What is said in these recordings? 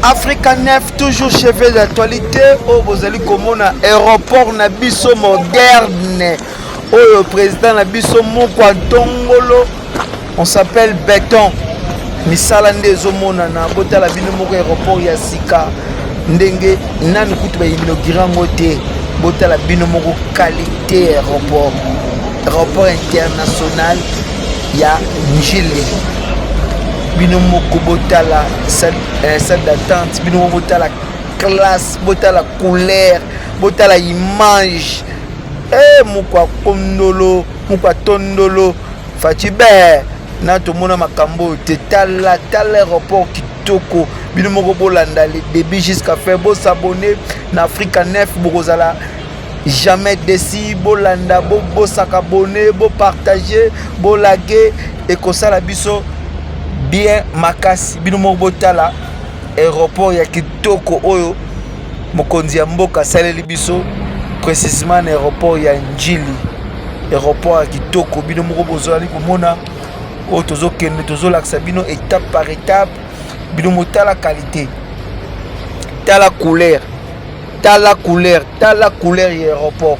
Africa 9 toujours chef d'actualité au bozali komona aéroport na biso moderne le président na biso moko atongolo on s'appelle béton misala nde ezomona na botala bino moko aéroport ya sika ndenge nani kutu bainaugure yango te botala bino moko qualité aéroport international ya Njili bino moko botala salle d'attente bino moko botala classe botala couleur botala image moko akondolo moko atondolo Fatibe na tomona makambo te tala aéroport kitoko bino moko bolanda le début jusqu'à faire beau s'abonner na Africa 9 bokozala jamais déci bolanda bo s'abonner bo partager bo laguer et kosala biso bien makasi bino moko botala aéroport ya kitoko oyo mokonzi ya mboka saleli biso précisément na aéroport ya Njili aéroport ya kitoko bino moko bozali komona oyo tozokende tozolakisa bino étape par étape bino motala qualité tala couleur ya aéroport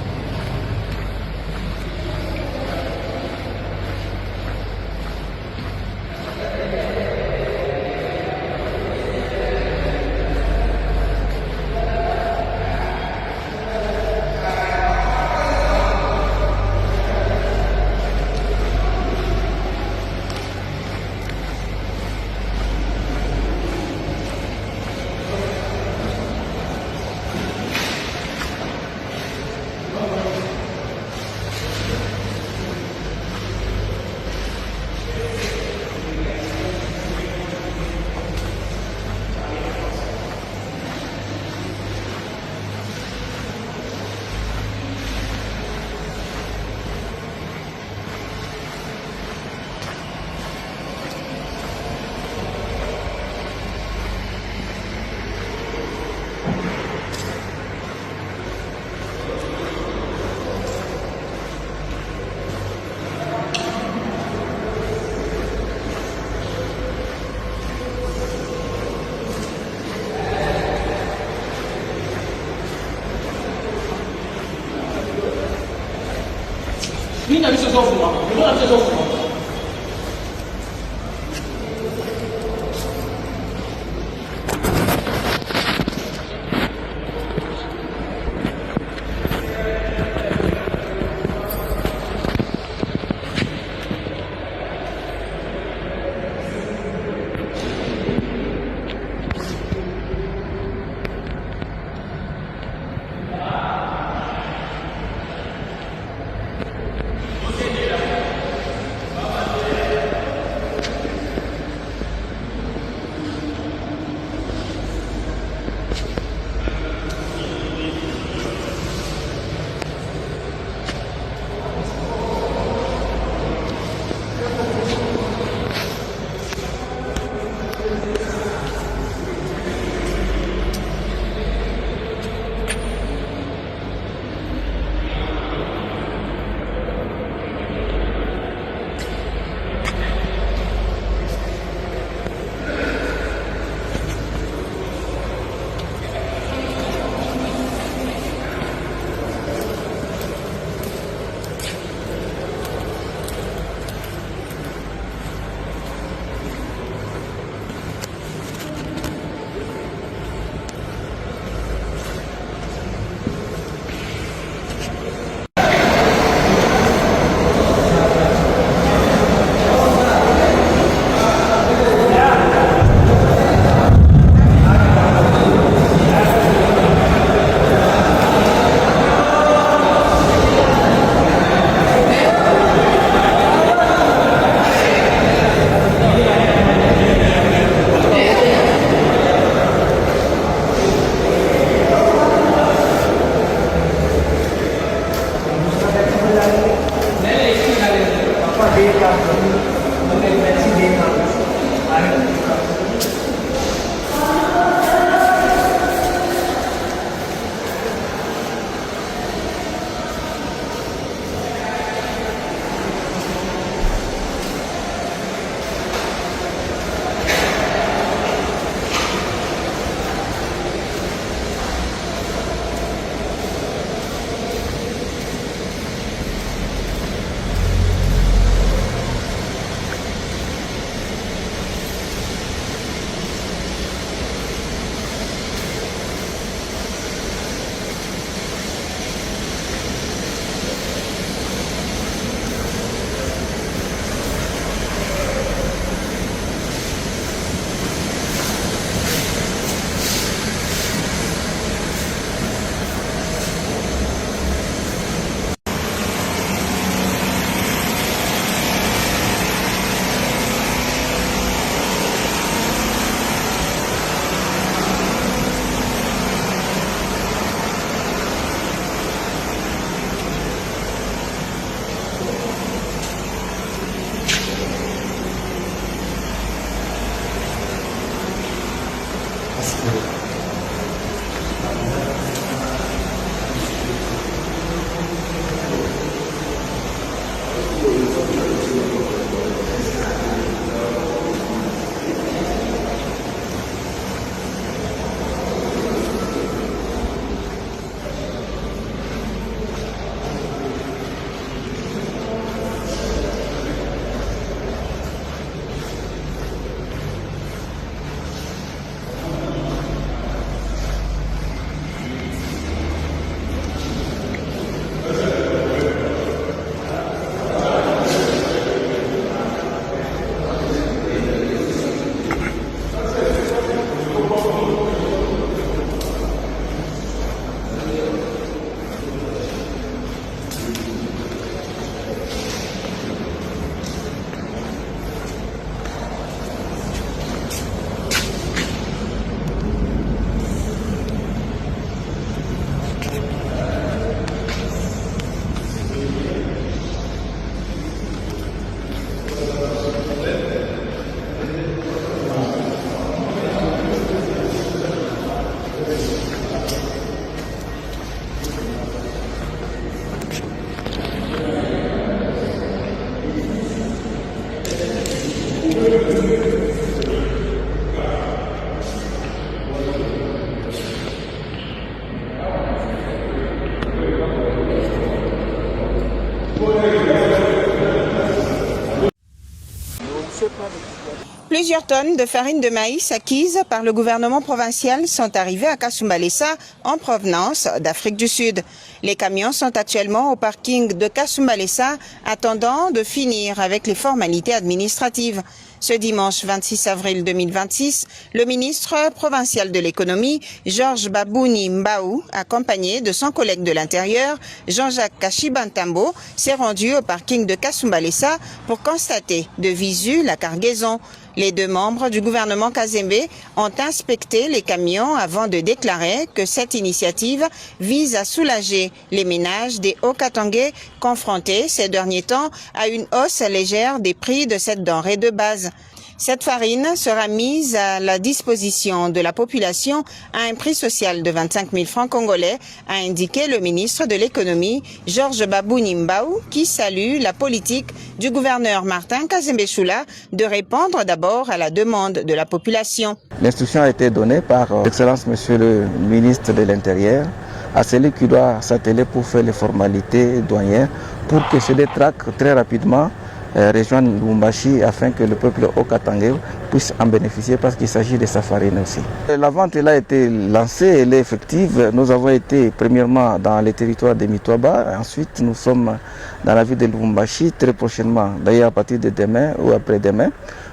Plusieurs tonnes de farine de maïs acquises par le gouvernement provincial sont arrivées à Kasumbalesa en provenance d'Afrique du Sud. Les camions sont actuellement au parking de Kasumbalesa attendant de finir avec les formalités administratives. Ce dimanche 26 avril 2026, le ministre provincial de l'économie, Georges Babouni Mbaou, accompagné de son collègue de l'Intérieur, Jean-Jacques Kashibantambo, s'est rendu au parking de Kasumbalesa pour constater de visu la cargaison. Les deux membres du gouvernement Kazembe ont inspecté les camions avant de déclarer que cette initiative vise à soulager les ménages des Haut-Katangais confrontés ces derniers temps à une hausse légère des prix de cette denrée de base. Cette farine sera mise à la disposition de la population à un prix social de 25 000 francs congolais, a indiqué le ministre de l'économie, Georges Babouni Mbaou, qui salue la politique du gouverneur Martin Kazembe Choula de répondre d'abord à la demande de la population. L'instruction a été donnée par Excellence Monsieur le ministre de l'Intérieur à celui qui doit s'atteler pour faire les formalités douanières pour que ce détraque très rapidement rejoindre Lubumbashi afin que le peuple haut-katangais puisse en bénéficier parce qu'il s'agit de sa farine aussi. La vente elle a été lancée, elle est effective. Nous avons été premièrement dans les territoires de Mitwaba, ensuite nous sommes dans la ville de Lubumbashi très prochainement, d'ailleurs à partir de demain ou après-demain.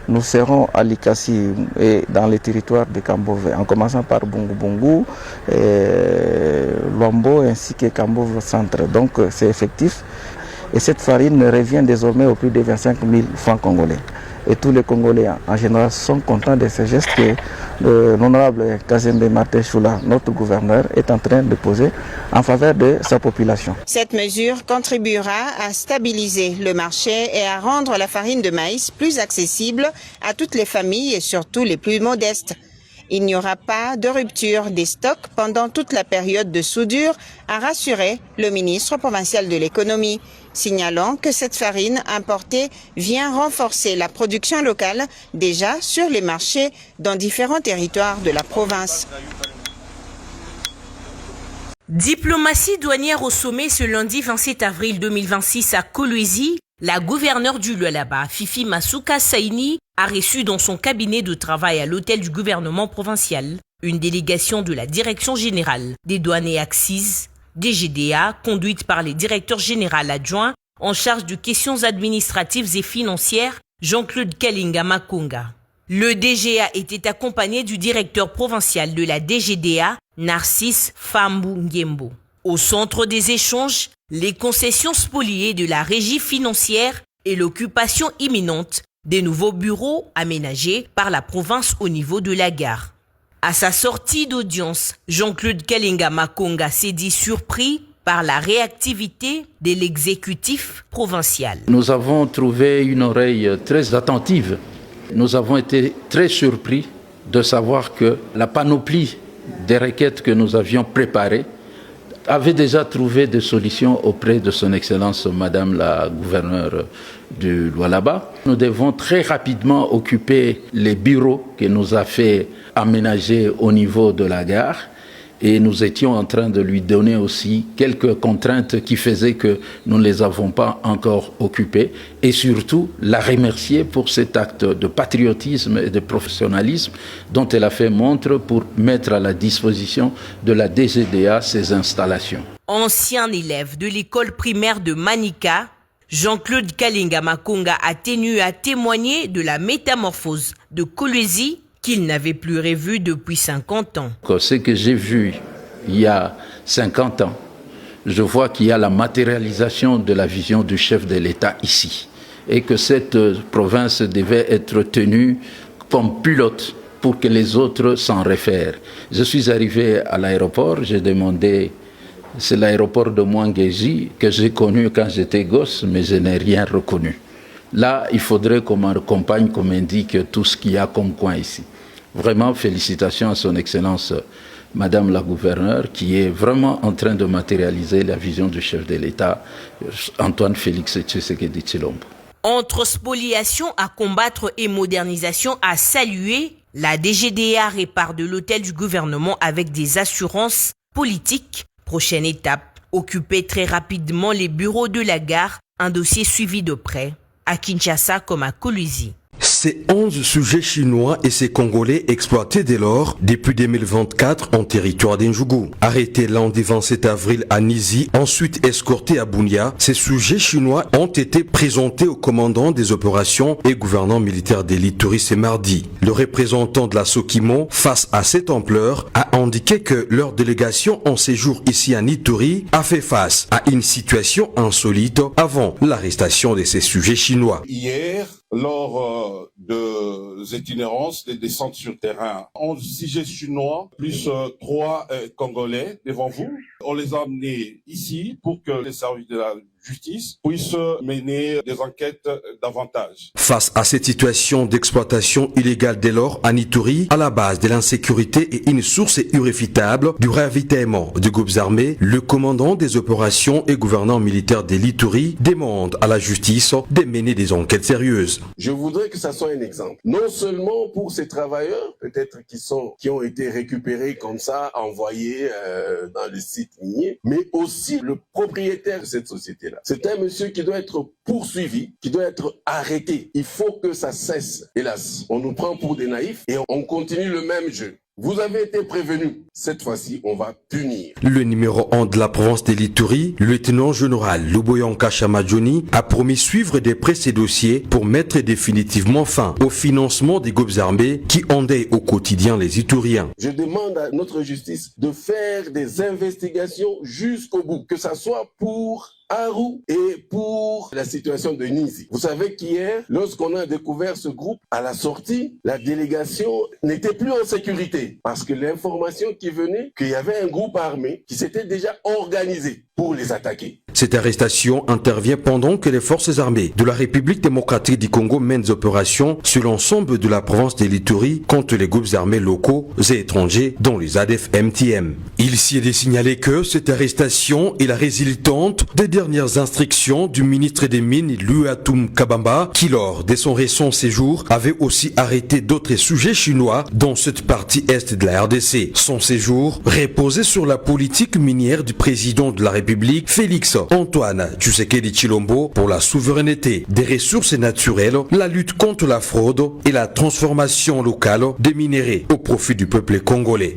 Nous serons à Likasi et dans les territoires de Kambove, en commençant par Bungu Bungu, Luambo ainsi que Kambove Centre. Donc c'est effectif. Et cette farine revient désormais au prix de 25 000 francs congolais. Et tous les Congolais en général sont contents de ce geste que l'honorable Kazembe Martin Choula, notre gouverneur, est en train de poser en faveur de sa population. Cette mesure contribuera à stabiliser le marché et à rendre la farine de maïs plus accessible à toutes les familles et surtout les plus modestes. Il n'y aura pas de rupture des stocks pendant toute la période de soudure, a rassuré le ministre provincial de l'économie, signalant que cette farine importée vient renforcer la production locale déjà sur les marchés dans différents territoires de la province. Diplomatie douanière au sommet ce lundi 27 avril 2026 à Kolwezi. La gouverneure du Lualaba, Fifi Masuka Saini, a reçu dans son cabinet de travail à l'hôtel du gouvernement provincial une délégation de la Direction générale des douanes et accises, DGDA, conduite par les directeurs généraux adjoints en charge de questions administratives et financières, Jean-Claude Kalinga Makunga. Le DGA était accompagné du directeur provincial de la DGDA, Narcisse Fambu Ngembo. Au centre des échanges, les concessions spoliées de la régie financière et l'occupation imminente des nouveaux bureaux aménagés par la province au niveau de la gare. À sa sortie d'audience, Jean-Claude Kalinga Makunga s'est dit surpris par la réactivité de l'exécutif provincial. Nous avons trouvé une oreille très attentive. Nous avons été très surpris de savoir que la panoplie des requêtes que nous avions préparées avait déjà trouvé des solutions auprès de son Excellence Madame la gouverneure du Lualaba. Nous devons très rapidement occuper les bureaux que nous a fait aménager au niveau de la gare. Et nous étions en train de lui donner aussi quelques contraintes qui faisaient que nous ne les avons pas encore occupées. Et surtout, la remercier pour cet acte de patriotisme et de professionnalisme dont elle a fait montre pour mettre à la disposition de la DGDA ses installations. Ancien élève de l'école primaire de Manika, Jean-Claude Kalinga Makonga a tenu à témoigner de la métamorphose de Kolwezi qu'il n'avait plus revu depuis 50 ans. Ce que j'ai vu il y a 50 ans, je vois qu'il y a la matérialisation de la vision du chef de l'État ici. Et que cette province devait être tenue comme pilote pour que les autres s'en réfèrent. Je suis arrivé à l'aéroport, j'ai demandé, c'est l'aéroport de Mwangeji que j'ai connu quand j'étais gosse, mais je n'ai rien reconnu. Là, il faudrait qu'on m'accompagne, qu'on m'indique tout ce qu'il y a comme coin ici. Vraiment, félicitations à son Excellence Madame la gouverneure, qui est vraiment en train de matérialiser la vision du chef de l'État, Antoine Félix Tshisekedi Tshilombo. Entre spoliation à combattre et modernisation à saluer, la DGDA répare de l'hôtel du gouvernement avec des assurances politiques. Prochaine étape, occuper très rapidement les bureaux de la gare, un dossier suivi de près, à Kinshasa comme à Kolwezi. Ces 11 sujets chinois et ces Congolais exploités dès lors, depuis 2024 en territoire d'Njougou. Arrêtés lundi 27 avril à Nizi, ensuite escortés à Bunia, ces sujets chinois ont été présentés au commandant des opérations et gouvernant militaire de l'Ituri ce mardi. Le représentant de la Sokimo, face à cette ampleur, a indiqué que leur délégation en séjour ici à Ituri a fait face à une situation insolite avant l'arrestation de ces sujets chinois. Hier, lors des itinérances, des descentes sur terrain, 11 sujets chinois, plus 3 Congolais devant vous. On les a amenés ici pour que les services de la justice puissent mener des enquêtes davantage. Face à cette situation d'exploitation illégale dès lors à Ituri, à la base de l'insécurité et une source irréfutable du ravitaillement des groupes armés, le commandant des opérations et gouvernant militaire de l'Ituri demande à la justice de mener des enquêtes sérieuses. Je voudrais que ça soit un exemple. Non seulement pour ces travailleurs, peut-être qui ont été récupérés comme ça, envoyés dans le site minier, mais aussi le propriétaire de cette société-là. C'est un monsieur qui doit être poursuivi, qui doit être arrêté. Il faut que ça cesse. Hélas, on nous prend pour des naïfs et on continue le même jeu. Vous avez été prévenus. Cette fois-ci, on va punir. Le numéro 1 de la province de l'Ituri, le lieutenant-général Luboyanka Chamadjoni, a promis suivre de près ces dossiers pour mettre définitivement fin au financement des groupes armés qui endeuillent au quotidien les Ituriens. Je demande à notre justice de faire des investigations jusqu'au bout, que ça soit pour Aru et pour la situation de Nizi. Vous savez qu'hier, lorsqu'on a découvert ce groupe, à la sortie, la délégation n'était plus en sécurité parce que l'information qui venait, qu'il y avait un groupe armé qui s'était déjà organisé pour les attaquer. Cette arrestation intervient pendant que les forces armées de la République démocratique du Congo mènent des opérations sur l'ensemble de la province de l'Ituri contre les groupes armés locaux et étrangers, dont les ADF-MTM. Il s'y est de signaler que cette arrestation est la résultante des dernières instructions du ministre des Mines, Luatum Kabamba, qui lors de son récent séjour avait aussi arrêté d'autres sujets chinois dans cette partie est de la RDC. Son séjour reposait sur la politique minière du président de la République, Félix Antoine Tshisekedi Tshilombo, pour la souveraineté des ressources naturelles, la lutte contre la fraude et la transformation locale des minéraux au profit du peuple congolais.